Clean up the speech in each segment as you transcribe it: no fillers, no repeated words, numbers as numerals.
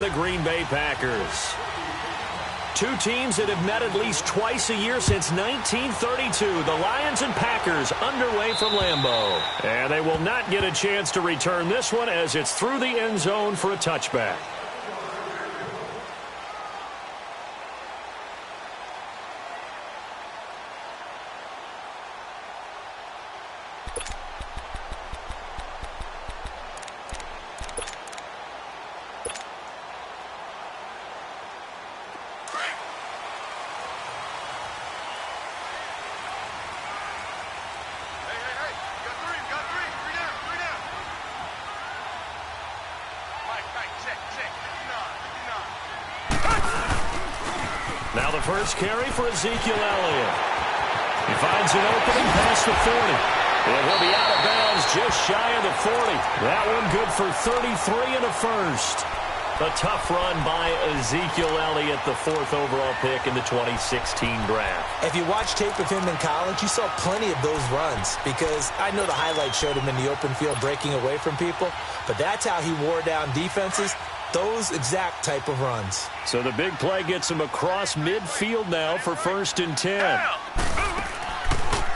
The Green Bay Packers. Two teams that have met at least twice a year since 1932. The Lions and Packers underway from Lambeau. And they will not get a chance to return this one as it's through the end zone for a touchback. Now the first carry for Ezekiel Elliott. He finds an opening past the 40. And he'll be out of bounds just shy of the 40. That one good for 33 and a first. A tough run by Ezekiel Elliott, the fourth overall pick in the 2016 draft. If you watch tape of him in college, you saw plenty of those runs because I know the highlights showed him in the open field breaking away from people, but that's how he wore down defenses. Those exact type of runs. So the big play gets him across midfield now for 1st and 10.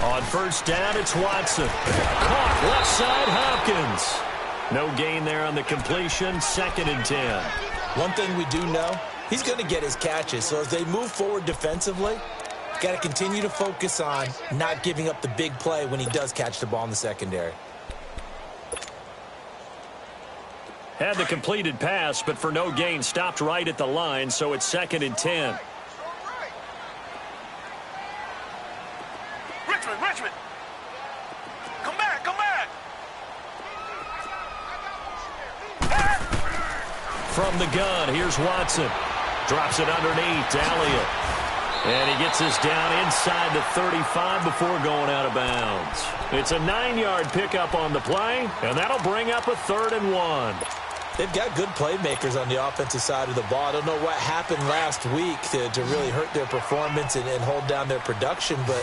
On first down, it's Watson. Caught left side, Hopkins. No gain there on the completion, 2nd and 10. One thing we do know, he's going to get his catches. So as they move forward defensively, got to continue to focus on not giving up the big play when he does catch the ball in the secondary. Had the completed pass, but for no gain, stopped right at the line, so it's 2nd and 10. Richmond! Come back! From the gun, here's Watson. Drops it underneath to Elliott. And he gets us down inside the 35 before going out of bounds. It's a 9-yard pickup on the play, and that'll bring up a 3rd and 1. They've got good playmakers on the offensive side of the ball. I don't know what happened last week to really hurt their performance and hold down their production, but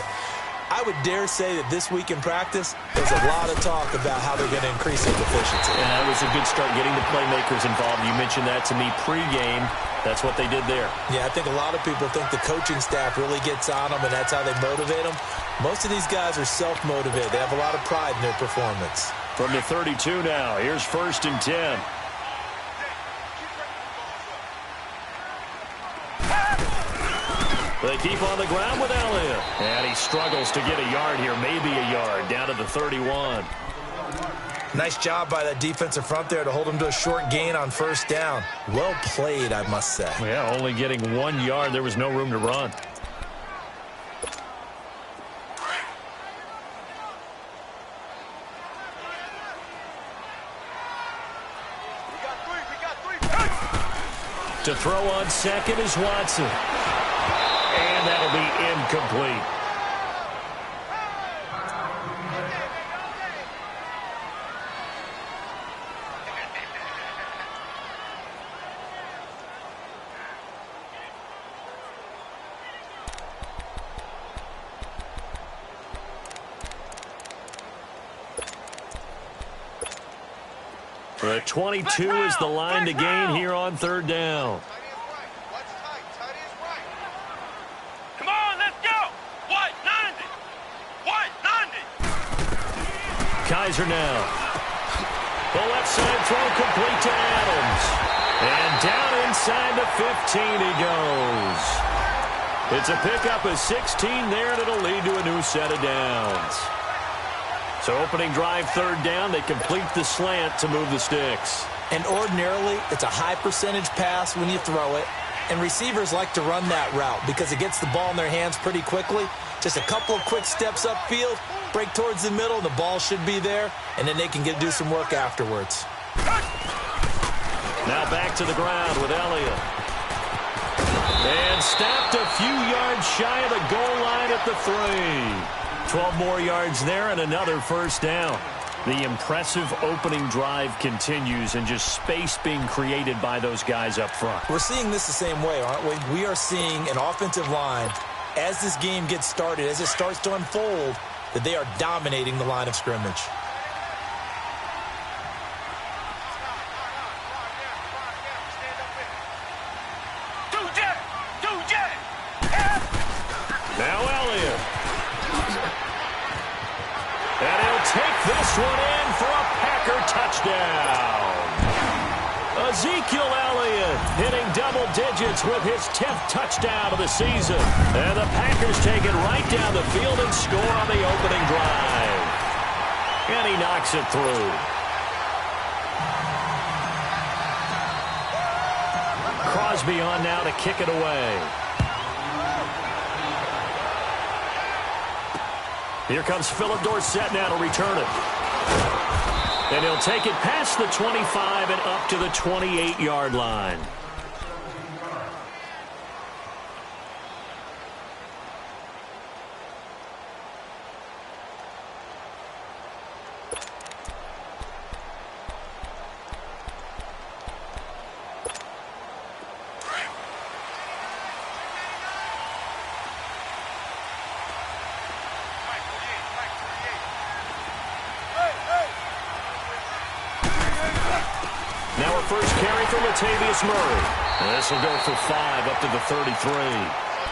I would dare say that this week in practice, there's a lot of talk about how they're going to increase their efficiency. And that was a good start getting the playmakers involved. You mentioned that to me pregame. That's what they did there. Yeah, I think a lot of people think the coaching staff really gets on them, and that's how they motivate them. Most of these guys are self-motivated. They have a lot of pride in their performance. From the 32 now, here's 1st and 10. They keep on the ground with Elliott. And he struggles to get a yard here, maybe a yard, down to the 31. Nice job by that defensive front there to hold him to a short gain on first down. Well played, I must say. Yeah, only getting 1 yard. There was no room to run. To throw on second is Watson. And that'll be incomplete. The 22 is the line to gain here on 3rd down. Kaiser now. The left side throw complete to Adams. And down inside the 15 he goes. It's a pickup of 16 there, and it'll lead to a new set of downs. So opening drive 3rd down, they complete the slant to move the sticks. And ordinarily, it's a high percentage pass when you throw it. And receivers like to run that route because it gets the ball in their hands pretty quickly. Just a couple of quick steps upfield, break towards the middle, the ball should be there, and then they can do some work afterwards. Now back to the ground with Elliott. And stopped a few yards shy of the goal line at the 3. 12 more yards there and another 1st down. The impressive opening drive continues, and just space being created by those guys up front. We're seeing this the same way, aren't we? We are seeing an offensive line, as this game gets started, as it starts to unfold, that they are dominating the line of scrimmage. Now Elliott. And he'll take this one in for a Packer touchdown. Ezekiel Elliott hitting double digits with his 10th touchdown of the season. And the Packers take it right down the field and score on the opening drive. And he knocks it through. Crosby on now to kick it away. Here comes Philip Dorsett now to return it. And he'll take it past the 25 and up to the 28-yard line. Now a first carry for Latavius Murray. And this will go for 5 up to the 33.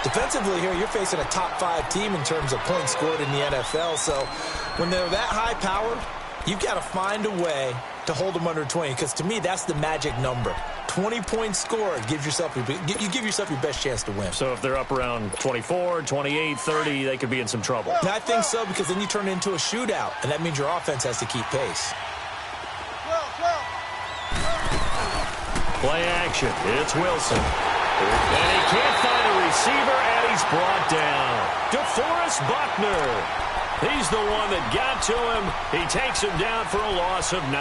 Defensively here, you're facing a top-5 team in terms of points scored in the NFL. So when they're that high powered, you've got to find a way to hold them under 20. Because to me, that's the magic number. 20 points scored gives yourself you give yourself your best chance to win. So if they're up around 24, 28, 30, they could be in some trouble. And I think so, because then you turn it into a shootout, and that means your offense has to keep pace. Play action. It's Wilson. And he can't find a receiver, and he's brought down. DeForest Buckner. He's the one that got to him. He takes him down for a loss of 9.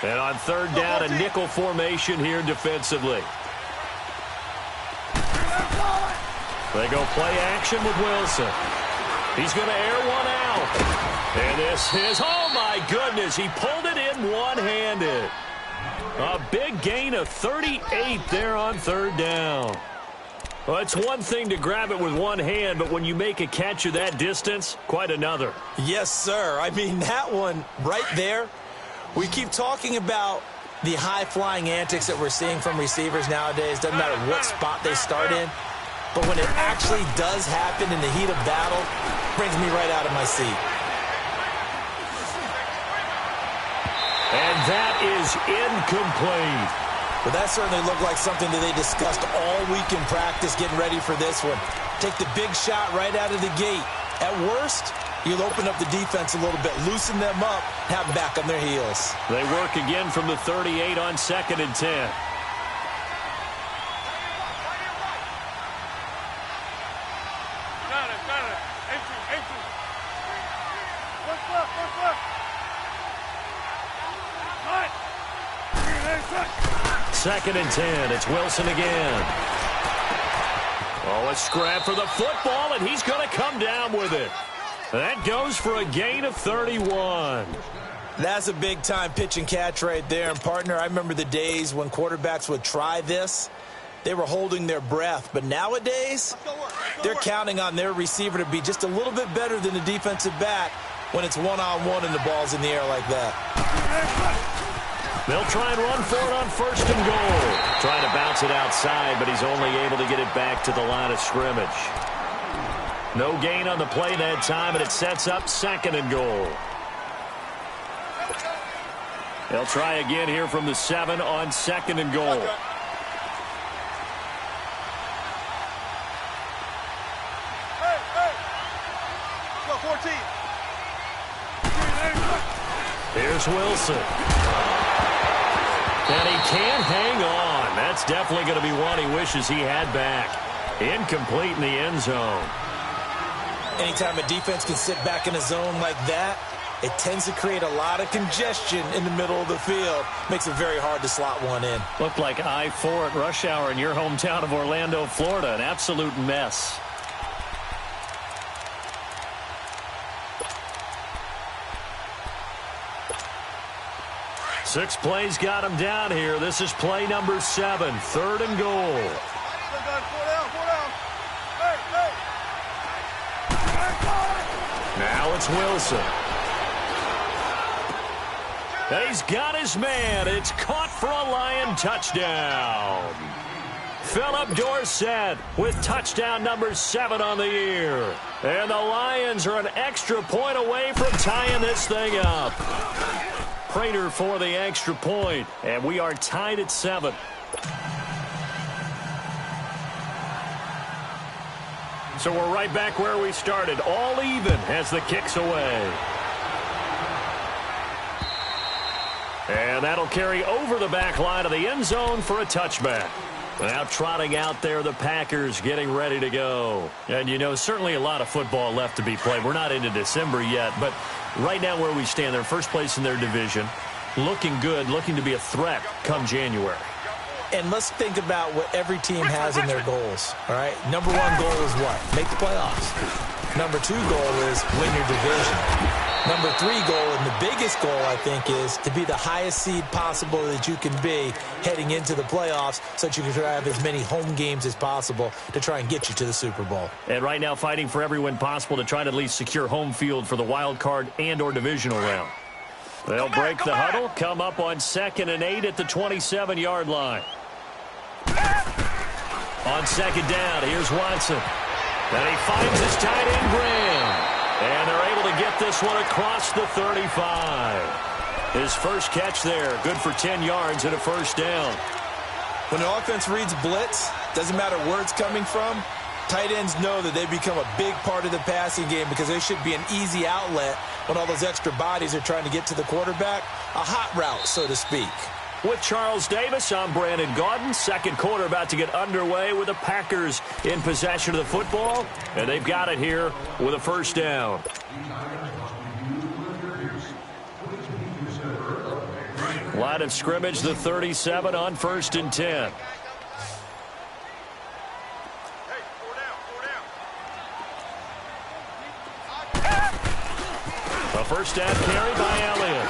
And on third down, a nickel formation here defensively. They go play action with Wilson. He's going to air one out. And this is, oh my goodness, he pulled it in one-handed. A big gain of 38 there on third down. Well, it's one thing to grab it with one hand, but when you make a catch of that distance, quite another. Yes, sir. I mean, that one right there, we keep talking about the high-flying antics that we're seeing from receivers nowadays. Doesn't matter what spot they start in. But when it actually does happen in the heat of battle, brings me right out of my seat. And that is incomplete. But that certainly looked like something that they discussed all week in practice getting ready for this one. Take the big shot right out of the gate. At worst, you'll open up the defense a little bit, loosen them up, have them back on their heels. They work again from the 38 on 2nd and 10. Second and 10. It's Wilson again. Oh, a scrap for the football, and he's going to come down with it. That goes for a gain of 31. That's a big-time pitch and catch right there. And, partner, I remember the days when quarterbacks would try this. They were holding their breath. But nowadays, they're counting on their receiver to be just a little bit better than the defensive back when it's one-on-one and the ball's in the air like that. They'll try and run for it on 1st and goal. Trying to bounce it outside, but he's only able to get it back to the line of scrimmage. No gain on the play that time, and it sets up 2nd and goal. They'll try again here from the 7 on 2nd and goal. Here's Wilson. And he can't hang on. That's definitely going to be one he wishes he had back. Incomplete in the end zone. Anytime a defense can sit back in a zone like that, it tends to create a lot of congestion in the middle of the field. Makes it very hard to slot one in. Looked like I-4 at rush hour in your hometown of Orlando, Florida. An absolute mess. Six plays got him down here. This is play number 7, 3rd and goal. Now it's Wilson. And he's got his man. It's caught for a Lion touchdown. Philip Dorsett with touchdown number 7 on the year. And the Lions are an extra point away from tying this thing up. Prater for the extra point, and we are tied at 7. So we're right back where we started, all even as the kick's away. And that'll carry over the back line of the end zone for a touchback. Now trotting out there, the Packers getting ready to go. And, you know, certainly a lot of football left to be played. We're not into December yet, but right now where we stand, they're first place in their division. Looking good, looking to be a threat come January. And let's think about what every team has in their goals, all right? Number 1 goal is what? Make the playoffs. Number 2 goal is win your division. Number 3 goal, and the biggest goal, I think, is to be the highest seed possible that you can be heading into the playoffs so that you can have as many home games as possible to try and get you to the Super Bowl. And right now fighting for every win possible to try to at least secure home field for the wild card and or divisional round. They'll break the huddle, come up on 2nd and 8 at the 27-yard line. On 2nd down, here's Watson. And he finds his tight end, Graham. And they're able to get this one across the 35. His first catch there, good for 10 yards and a first down. When the offense reads blitz, doesn't matter where it's coming from, tight ends know that they become a big part of the passing game because they should be an easy outlet when all those extra bodies are trying to get to the quarterback. A hot route, so to speak. With Charles Davis, I'm Brandon Gaudin. Second quarter about to get underway with the Packers in possession of the football. And they've got it here with a first down. Line of scrimmage, the 37 on 1st and 10. A first down carry by Elliott.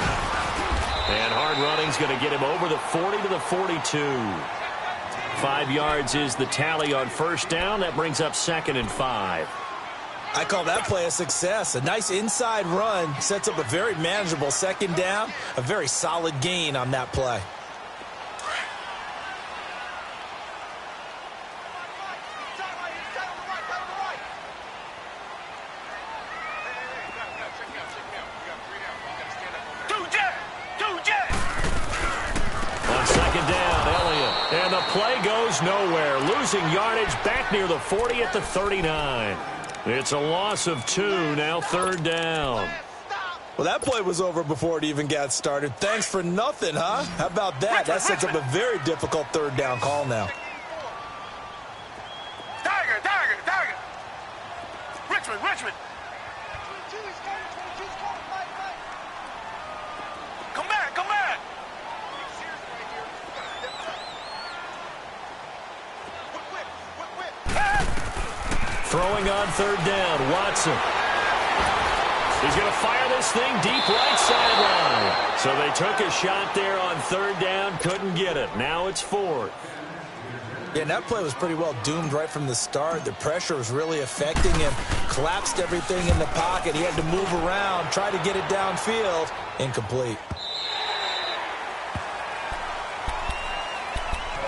And hard running's going to get him over the 40 to the 42. 5 yards is the tally on first down. That brings up 2nd and 5. I call that play a success. A nice inside run sets up a very manageable 2nd down. A very solid gain on that play. And the play goes nowhere. Losing yardage back near the 40 at the 39. It's a loss of 2, now 3rd down. Well, that play was over before it even got started. Thanks for nothing, huh? How about that? That sets up a very difficult 3rd down call now. Tiger! Richmond! Come back! Throwing on 3rd down, Watson. He's going to fire this thing deep right sideline. So they took a shot there on 3rd down, couldn't get it. Now it's 4th. Yeah, and that play was pretty well doomed right from the start. The pressure was really affecting him. Collapsed everything in the pocket. He had to move around, try to get it downfield. Incomplete.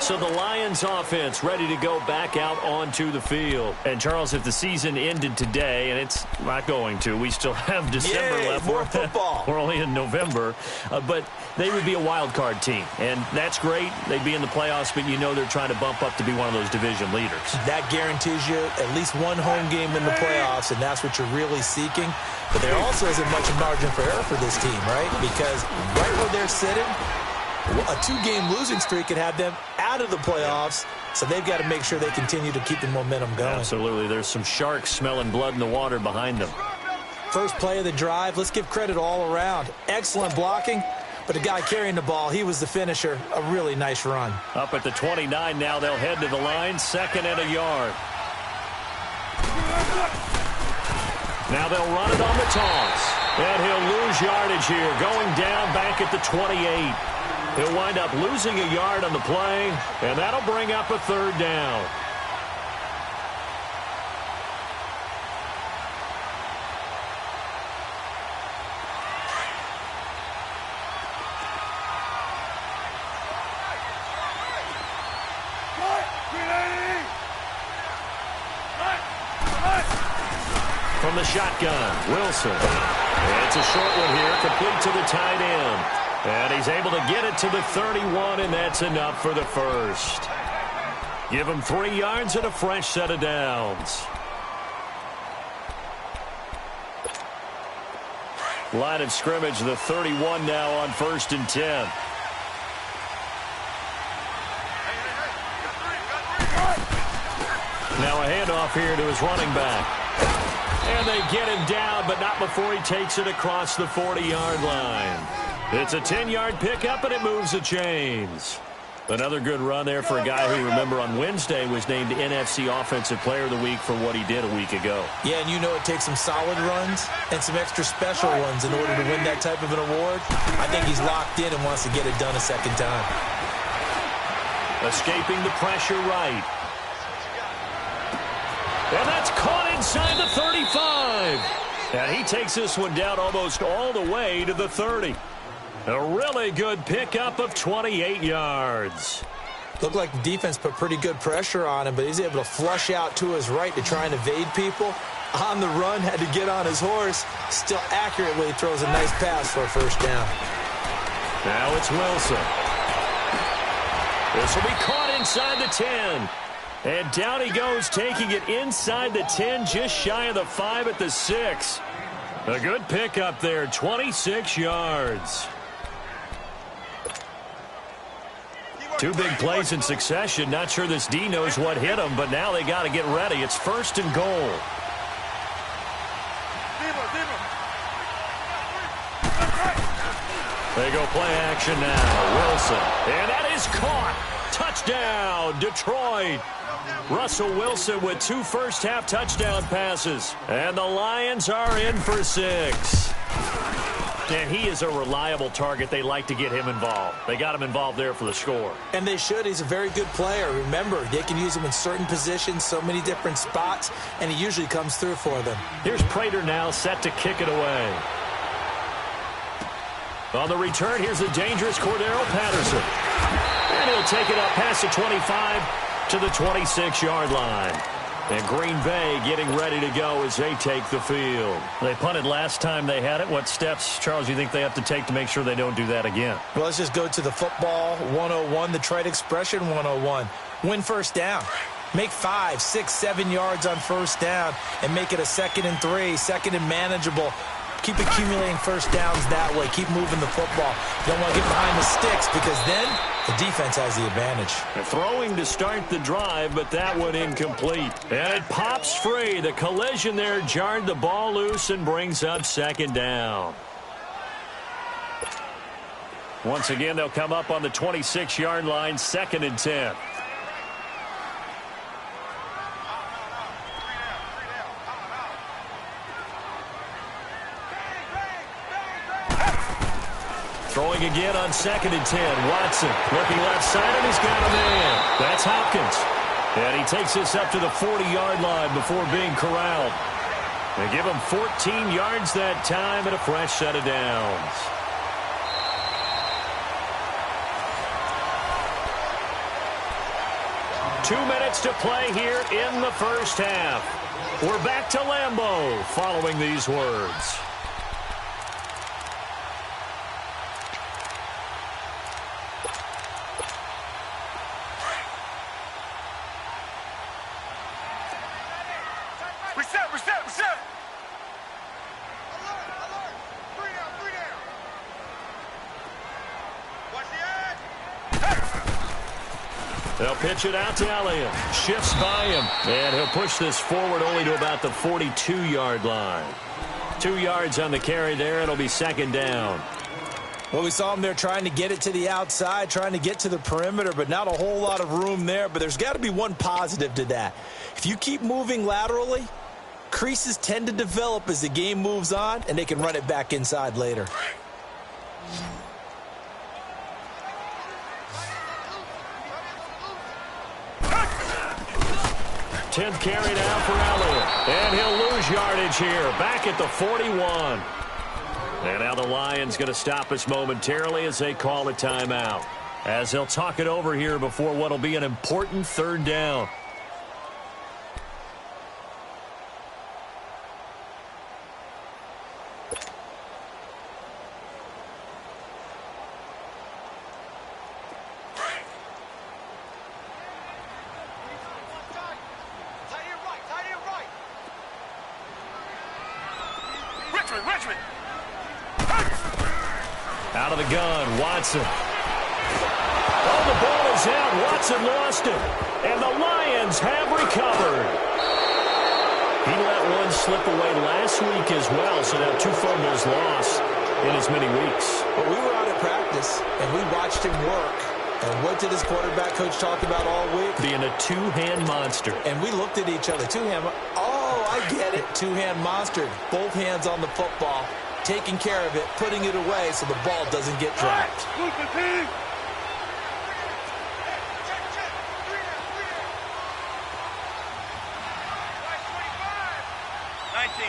So the Lions offense ready to go back out onto the field. And, Charles, if the season ended today, and it's not going to, we still have December left. More football. We're only in November. But they would be a wild card team. And that's great. They'd be in the playoffs, but you know they're trying to bump up to be one of those division leaders. That guarantees you at least one home game in the playoffs, and that's what you're really seeking. But there also isn't much margin for error for this team, right? Because right where they're sitting, a 2-game losing streak could have them out of the playoffs, so they've got to make sure they continue to keep the momentum going. Absolutely. There's some sharks smelling blood in the water behind them. First play of the drive, let's give credit all around. Excellent blocking, but the guy carrying the ball, he was the finisher. A really nice run. Up at the 29 now, they'll head to the line, 2nd and a yard. Now they'll run it on the toss. And he'll lose yardage here, going down back at the 28. He'll wind up losing a yard on the play, and that'll bring up a 3rd down. from the shotgun. Wilson. It's a short one here, complete to the tight end. And he's able to get it to the 31, and that's enough for the first. Give him 3 yards and a fresh set of downs. Line of scrimmage, the 31 now on 1st and 10. Now a handoff here to his running back. And they get him down, but not before he takes it across the 40-yard line. It's a 10-yard pickup, and it moves the chains. Another good run there for a guy who, remember, on Wednesday was named NFC Offensive Player of the Week for what he did a week ago. Yeah, and you know it takes some solid runs and some extra special ones in order to win that type of an award. I think he's locked in and wants to get it done a second time. Escaping the pressure right. And that's caught inside the 35. And he takes this one down almost all the way to the 30. A really good pickup of 28 yards. Looked like the defense put pretty good pressure on him, but he's able to flush out to his right to try and evade people. On the run, had to get on his horse. Still accurately throws a nice pass for a first down. Now it's Wilson. This will be caught inside the 10. And down he goes, taking it inside the 10, just shy of the 5 at the 6. A good pickup there, 26 yards. 2 big plays in succession. Not sure this D knows what hit him, but now they got to get ready. It's 1st and goal. They go play action now. Wilson. And that is caught. Touchdown, Detroit. Russell Wilson with 2 first-half touchdown passes. And the Lions are in for 6. And he is a reliable target. They like to get him involved. They got him involved there for the score. And they should. He's a very good player. Remember, they can use him in certain positions, so many different spots, and he usually comes through for them. Here's Prater now set to kick it away. On the return, here's the dangerous Cordero Patterson. And he'll take it up past the 25 to the 26-yard line. And Green Bay getting ready to go as they take the field. They punted last time they had it. What steps, Charles, do you think they have to take to make sure they don't do that again? Well, let's just go to the football 101, the trite expression 101. Win first down. Make 5, 6, 7 yards on first down and make it a 2nd and 3, 2nd and manageable. Keep accumulating first downs that way. Keep moving the football. You don't want to get behind the sticks because then the defense has the advantage. They're throwing to start the drive, but that one incomplete. And it pops free. The collision there jarred the ball loose and brings up 2nd down. Once again, they'll come up on the 26-yard line, 2nd and 10. Throwing again on 2nd and 10. Watson looking left side, and he's got a man. That's Hopkins. And he takes this up to the 40-yard line before being corralled. They give him 14 yards that time and a fresh set of downs. Two minutes to play here in the first half. We're back to Lambeau following these words. Reset. Watch the edge. They'll pitch it out to Elliott. Shifts by him. And he'll push this forward only to about the 42-yard line. 2 yards on the carry there. It'll be 2nd down. Well, we saw him there trying to get it to the outside, trying to get to the perimeter, but not a whole lot of room there. But there's got to be one positive to that. If you keep moving laterally, creases tend to develop as the game moves on, and they can run it back inside later. Tenth carry now for Elliott. And he'll lose yardage here. Back at the 41. And now the Lions going to stop us momentarily as they call a timeout. As they'll talk it over here before what will be an important 3rd down. Richmond. Out of the gun, Watson. Oh, the ball is out. Watson lost it. And the Lions have recovered. He let one slip away last week as well, so now 2 fumbles lost in as many weeks. But we were out at practice, and we watched him work. And what did his quarterback coach talk about all week? Being a two-hand monster. And we looked at each other. Two-hand. Oh, I get it. Two-hand monster. Both hands on the football, taking care of it, putting it away so the ball doesn't get dropped. Team. 19.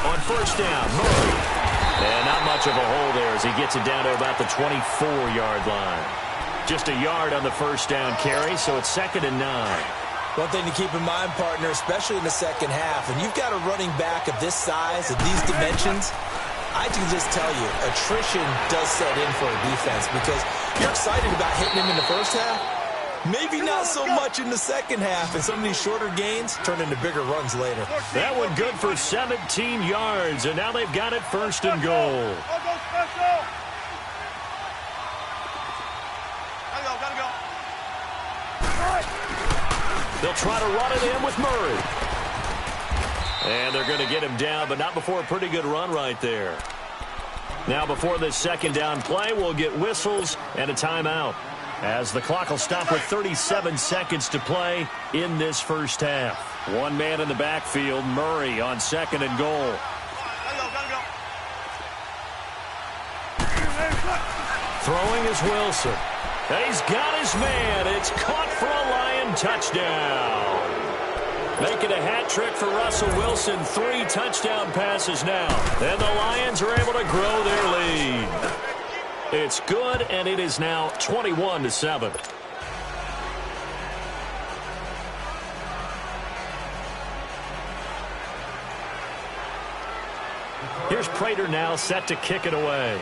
On first down, Murray. And not much of a hole there as he gets it down to about the 24-yard line. Just a yard on the first down carry, so it's 2nd and 9. One thing to keep in mind, partner, especially in the second half, and you've got a running back of this size, of these dimensions, I can just tell you, attrition does set in for a defense because you're excited about hitting him in the first half. Maybe not so much in the second half, and some of these shorter gains turn into bigger runs later. That one good for 17 yards, and now they've got it 1st and goal. Gotta go. They'll try to run it in with Murray. And they're going to get him down, but not before a pretty good run right there. Now before this 2nd down play, we'll get whistles and a timeout, as the clock will stop with 37 seconds to play in this first half. One man in the backfield, Murray on 2nd and goal. Gotta go. Throwing is Wilson. And he's got his man. It's caught for a Lion touchdown. Making a hat trick for Russell Wilson. 3 touchdown passes now. And the Lions are able to grow their lead. It's good, and it is now 21-7. Here's Prater now set to kick it away.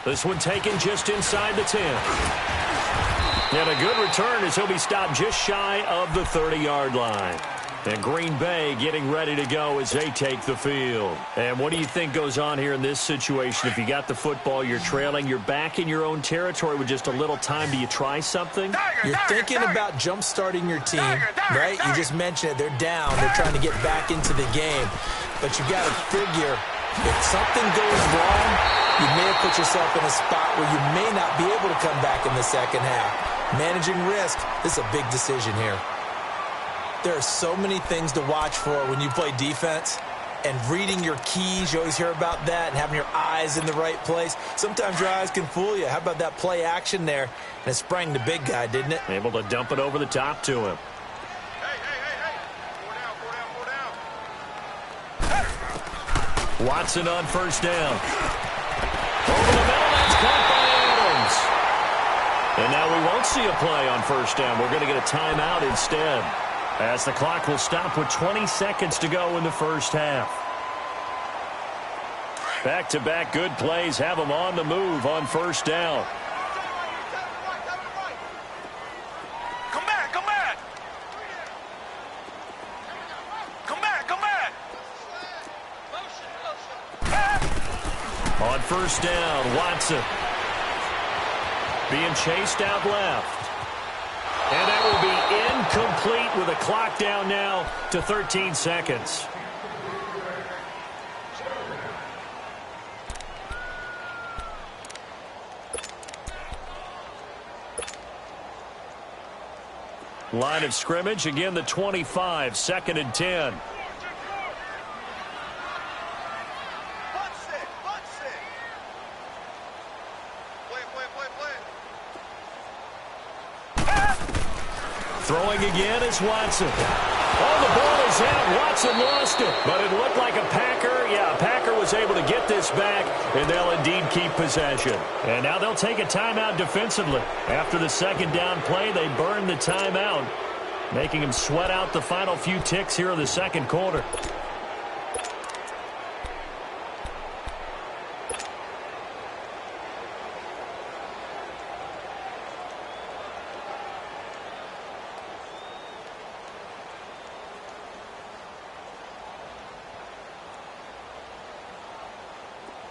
This one taken just inside the 10. And a good return as he'll be stopped just shy of the 30-yard line. And Green Bay getting ready to go as they take the field. And what do you think goes on here in this situation? If you got the football, you're trailing, you're back in your own territory with just a little time. Do you try something? You're thinking about jump-starting your team, right? You just mentioned it. They're down. They're trying to get back into the game. But you got to figure, if something goes wrong, you may have put yourself in a spot where you may not be able to come back in the second half. Managing risk, this is a big decision here. There are so many things to watch for when you play defense, and reading your keys, you always hear about that, and having your eyes in the right place. Sometimes your eyes can fool you. How about that play action there? And it sprang the big guy, didn't it? Able to dump it over the top to him. Hey. 4 down. Watson on first down. Over the middle, that's caught by Adams. And now we won't see a play on first down. We're going to get a timeout instead, as the clock will stop with 20 seconds to go in the first half. Back-to-back good plays have them on the move on first down. Come back. On first down, Watson being chased out left. And that will be incomplete with a clock down now to 13 seconds. Line of scrimmage, again the 25, 2nd and 10. Throwing again is Watson. Oh, the ball is out. Watson lost it. But it looked like a Packer. Yeah, a Packer was able to get this back, and they'll indeed keep possession. And now they'll take a timeout defensively. After the 2nd down play, they burn the timeout, making them sweat out the final few ticks here in the 2nd quarter.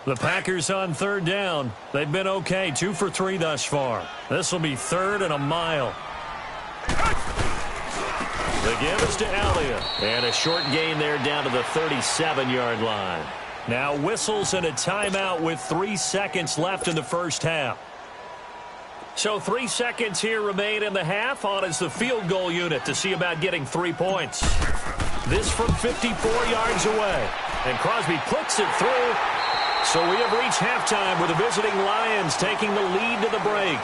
The Packers on third down. They've been okay, 2 for 3 thus far. This will be 3rd and a mile. The give is to Alia. And a short gain there down to the 37-yard line. Now whistles and a timeout with 3 seconds left in the first half. So 3 seconds here remain in the half. On is the field goal unit to see about getting 3 points. This from 54 yards away. And Crosby puts it through. So we have reached halftime with the visiting Lions taking the lead to the break.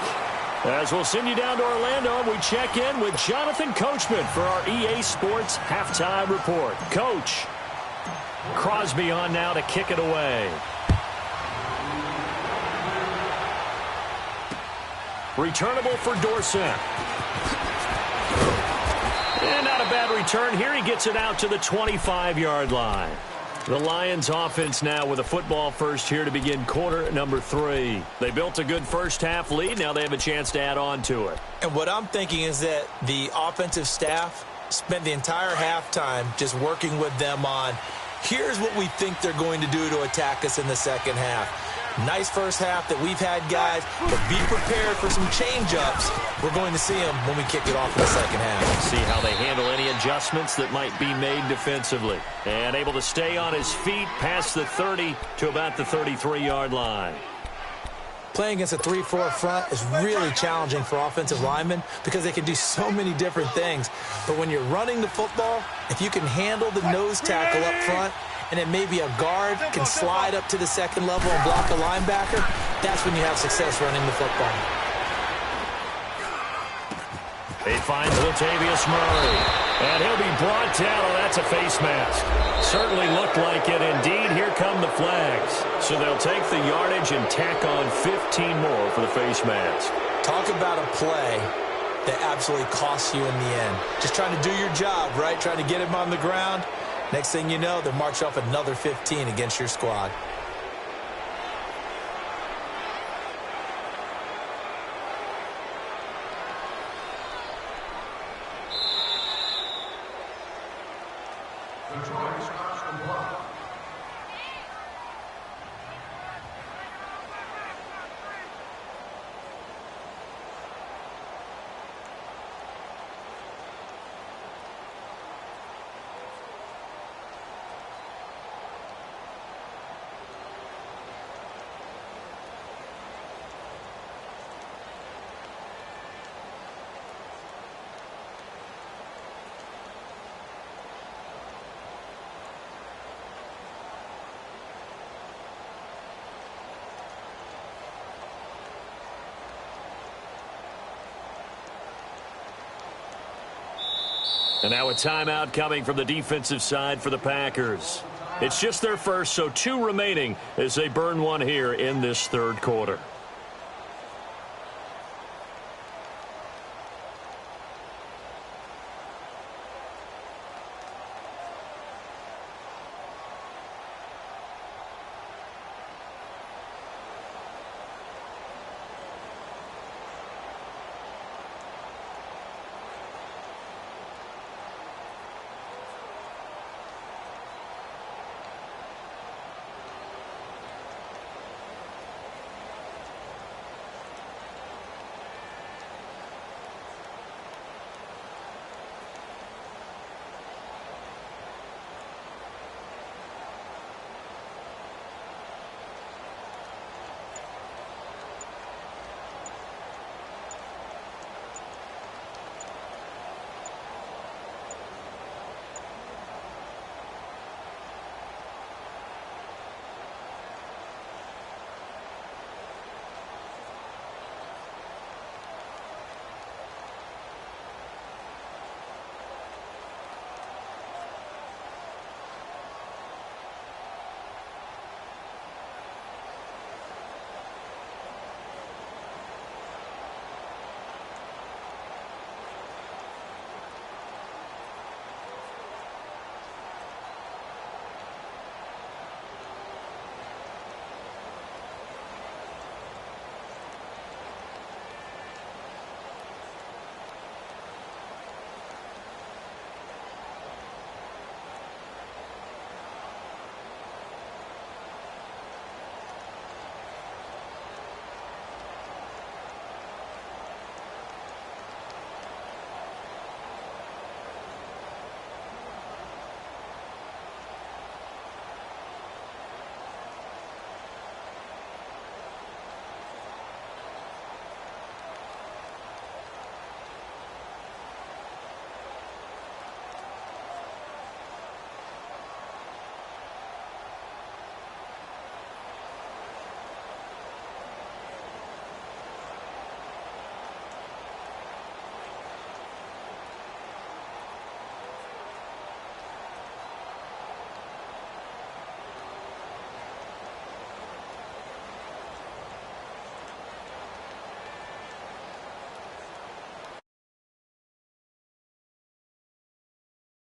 As we'll send you down to Orlando, and we check in with Jonathan Coachman for our EA Sports Halftime Report. Coach, Crosby on now to kick it away. Returnable for Dorsett. And not a bad return here. He gets it out to the 25-yard line. The Lions offense now with a football first here to begin quarter number 3. They built a good first half lead. Now they have a chance to add on to it. And what I'm thinking is that the offensive staff spent the entire halftime just working with them on, here's what we think they're going to do to attack us in the second half. Nice first half that we've had, guys, but be prepared for some change-ups. We're going to see them when we kick it off in the second half. See how they handle any adjustments that might be made defensively. And able to stay on his feet past the 30 to about the 33-yard line. Playing against a 3-4 front is really challenging for offensive linemen because they can do so many different things. But when you're running the football, if you can handle the nose tackle up front, and then maybe a guard can slide up to the second level and block a linebacker, that's when you have success running the football. They find Latavius Murray, and he'll be brought down. Oh, that's a face mask. Certainly looked like it. Indeed, here come the flags. So they'll take the yardage and tack on 15 more for the face mask. Talk about a play that absolutely costs you in the end. Just trying to do your job, right? Trying to get him on the ground. Next thing you know, they'll march off another 15 against your squad. And now a timeout coming from the defensive side for the Packers. It's just their first, so 2 remaining as they burn one here in this third quarter.